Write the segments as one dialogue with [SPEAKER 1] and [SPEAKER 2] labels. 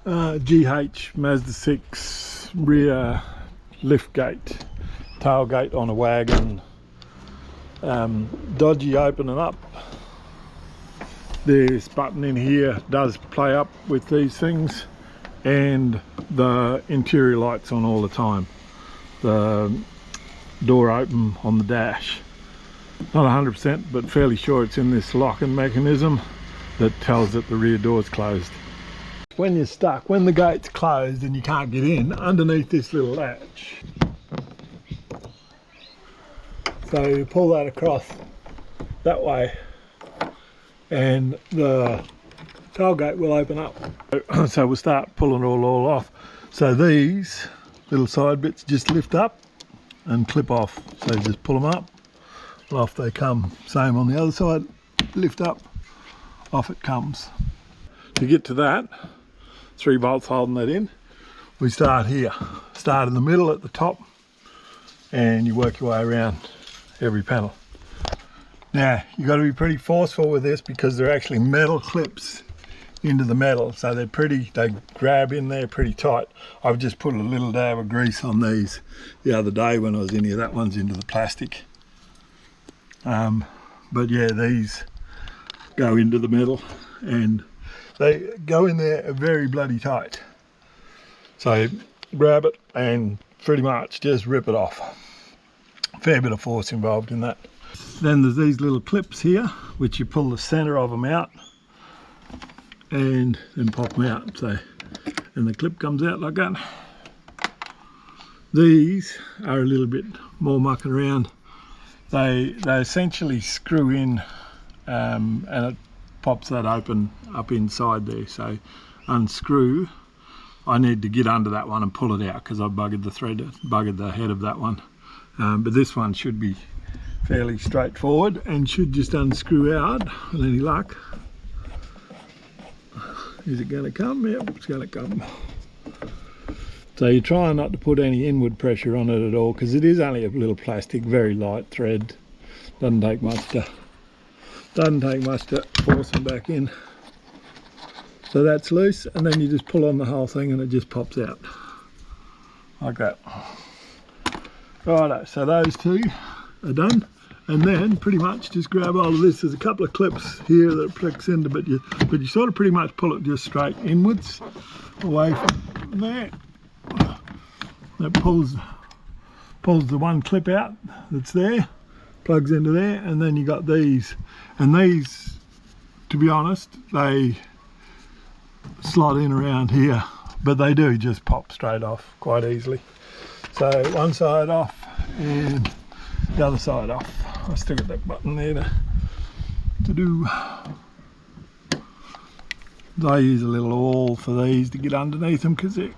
[SPEAKER 1] GH Mazda 6 rear liftgate, tailgate on a wagon. Dodgy opening up. This button in here does play up with these things, and the interior lights on all the time. The door open on the dash. Not 100%, but fairly sure it's in this locking mechanism that tells that the rear door's closed. When you're stuck, when the gate's closed and you can't get in, underneath this little latch, so you pull that across that way and the tailgate will open up. So we'll start pulling it all off. So these little side bits just lift up and clip off. So you just pull them up and off they come. Same on the other side, lift up, off it comes. To get to that, 3 bolts holding that in. We start here, start in the middle at the top, and you work your way around every panel. Now you've got to be pretty forceful with this because they're actually metal clips into the metal, so they grab in there pretty tight. I've just put a little dab of grease on these the other day when I was in here. That one's into the plastic. But yeah, these go into the metal and they go in there very bloody tight. So grab it and pretty much just rip it off. Fair bit of force involved in that. Then there's these little clips here, which you pull the center of them out and then pop them out. So, and the clip comes out like that. These are a little bit more mucking around. They essentially screw in and it pops that open up inside there. So unscrew. I need to get under that one and pull it out because I buggered the thread, buggered the head of that one. But this one should be fairly straightforward and should just unscrew out with any luck. Is it going to come? Yep, it's going to come. So you're trying not to put any inward pressure on it at all because it is only a little plastic, very light thread. Doesn't take much to force them back in. So that's loose, and then you just pull on the whole thing and it just pops out like that. Righto, so those two are done, and then pretty much just grab all of this. There's a couple of clips here that it flicks into, but you sort of pretty much pull it just straight inwards away from there. That pulls the one clip out that's there, plugs into there, and then you got these. And these, to be honest, they slot in around here, but they do just pop straight off quite easily. So one side off and the other side off. I still got that button there to do. I use a little awl for these to get underneath them because they're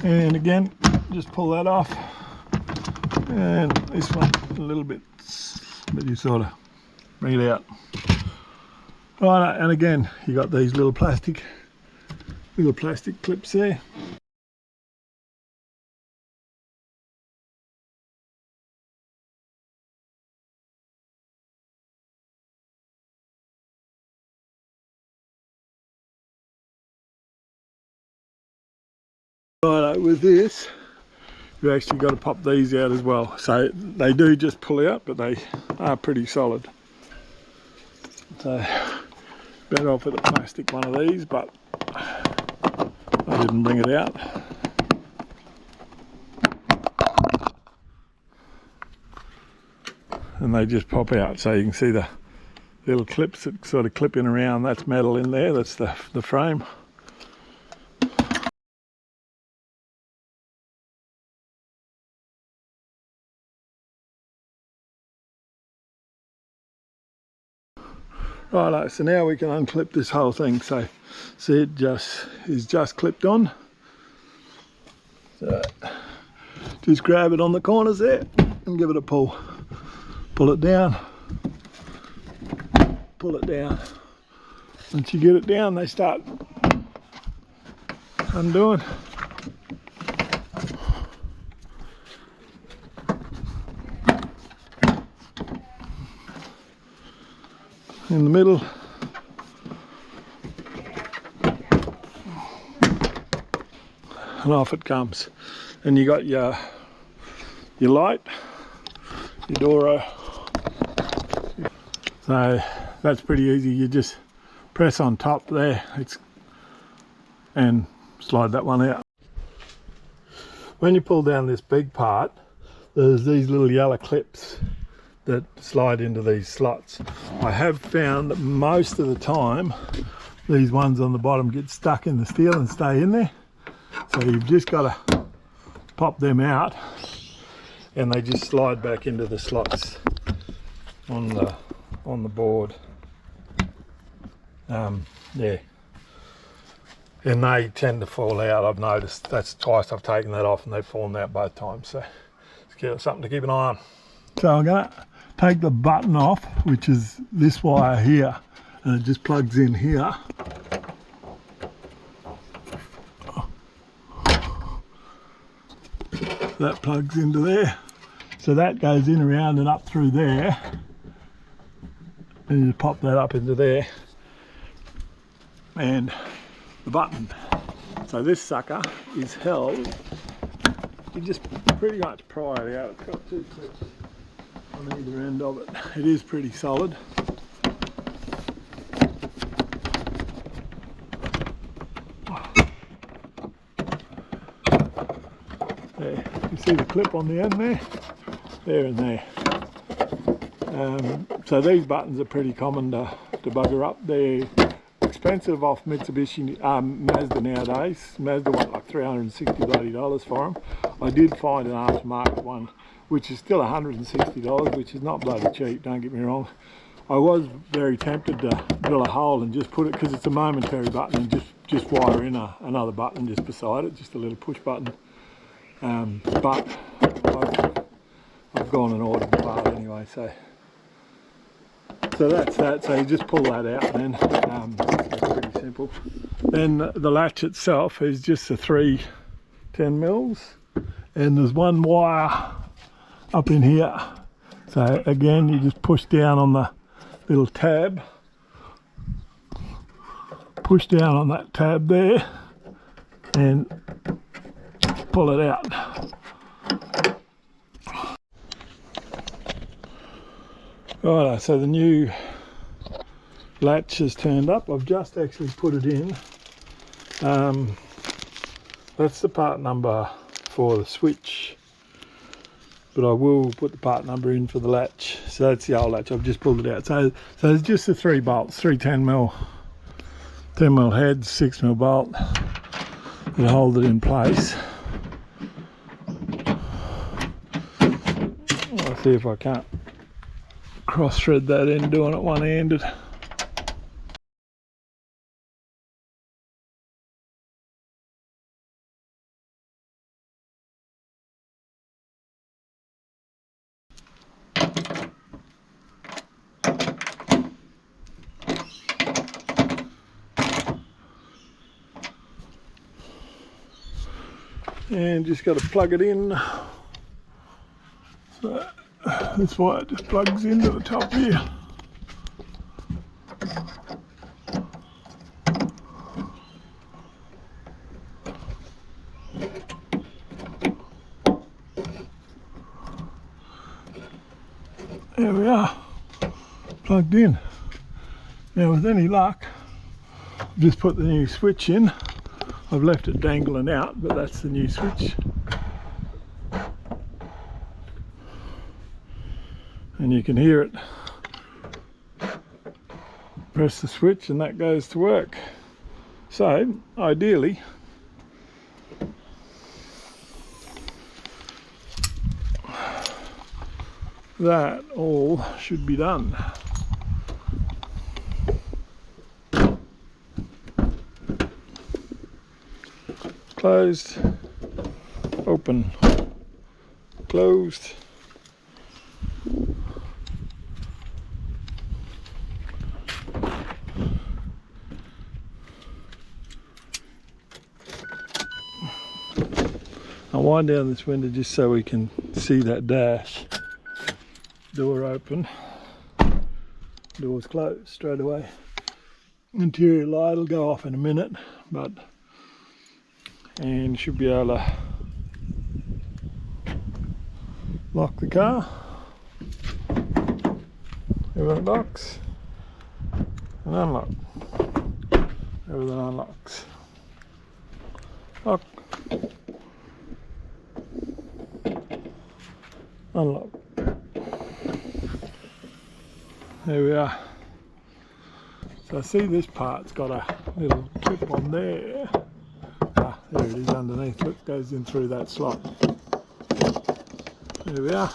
[SPEAKER 1] and again just pull that off, and this one a little bit, but you sort of bring it out. Right, and again you got these little plastic clips there. Right, with this you actually got to pop these out as well. So they do just pull out, but they are pretty solid. So better off with a plastic one of these, but I didn't bring it out. And they just pop out, so you can see the little clips that sort of clip in around. That's metal in there, that's the frame. Righto, so now we can unclip this whole thing. So see, it is just clipped on. So just grab it on the corners there and give it a pull. Pull it down. Pull it down. Once you get it down, they start undoing. in the middle. And off it comes. And you got your light, your Doro. So that's pretty easy. You just press on top there, and slide that one out. When you pull down this big part, there's these little yellow clips that slide into these slots. I have found that most of the time these ones on the bottom get stuck in the steel and stay in there. So you've just got to pop them out and they just slide back into the slots on the board. Yeah, and they tend to fall out. I've noticed that's twice I've taken that off and they've fallen out both times, so it's something to keep an eye on. So I'm going to take the button off, which is this wire here, and it just plugs in here. That plugs into there, so that goes in around and up through there, and you pop that up into there, and the button. So this sucker is held, you just pretty much pry it out. It's got two clips on either end of it. It is pretty solid. There, you see the clip on the end there and there. So these buttons are pretty common to bugger up. They're expensive off Mitsubishi, Mazda nowadays. Mazda want like $360 for them. I did find an aftermarket one, which is still $160, which is not bloody cheap, don't get me wrong. I was very tempted to drill a hole and just put it, because it's a momentary button, and just wire in another button just beside it, just a little push button. But I've gone and ordered the part anyway, so that's that. So you just pull that out, and then it's pretty simple. Then the latch itself is just a 3 10mm, and there's one wire up in here. So again, you just push down on the little tab, push down on that tab there, and pull it out. Right, so the new latch has turned up. I've just actually put it in. That's the part number for the switch, but I will put the part number in for the latch. So that's the old latch. I've just pulled it out. So there's just the 3 bolts, 3 10mm heads, 6mm bolt that hold it in place. I'll see if I can't cross thread that in, doing it one-handed. And just got to plug it in. So that's why it just plugs into the top here. There we are, plugged in. Now with any luck, I've just put the new switch in. I've left it dangling out, but that's the new switch. And you can hear it. Press the switch and that goes to work. So, ideally, that all should be done. Closed, open, closed. I'll wind down this window just so we can see that dash. Door open, Door's closed straight away. Interior light will go off in a minute, and should be able to lock the car. Everything locks and unlock. Everything unlocks. Lock. Unlock. There we are. So I see this part's got a little clip on there. Ah, there it is underneath. Look, goes in through that slot. There we are.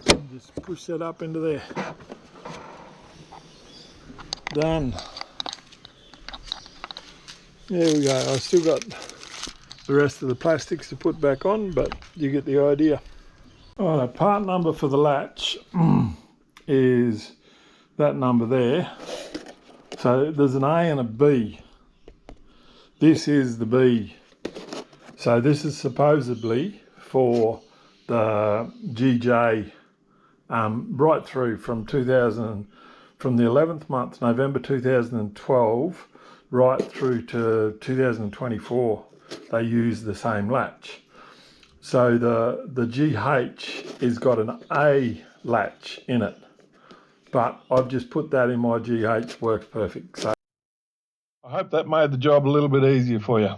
[SPEAKER 1] And just push that up into there. Done. There we go. I've still got the rest of the plastics to put back on, but you get the idea. Alright, part number for the latch is that number there. So there's an A and a B. This is the B. So this is supposedly for the GJ right through from the 11th month, November 2012, right through to 2024. They use the same latch. So the GH has got an A latch in it, but I've just put that in my GH, works perfect. So I hope that made the job a little bit easier for you.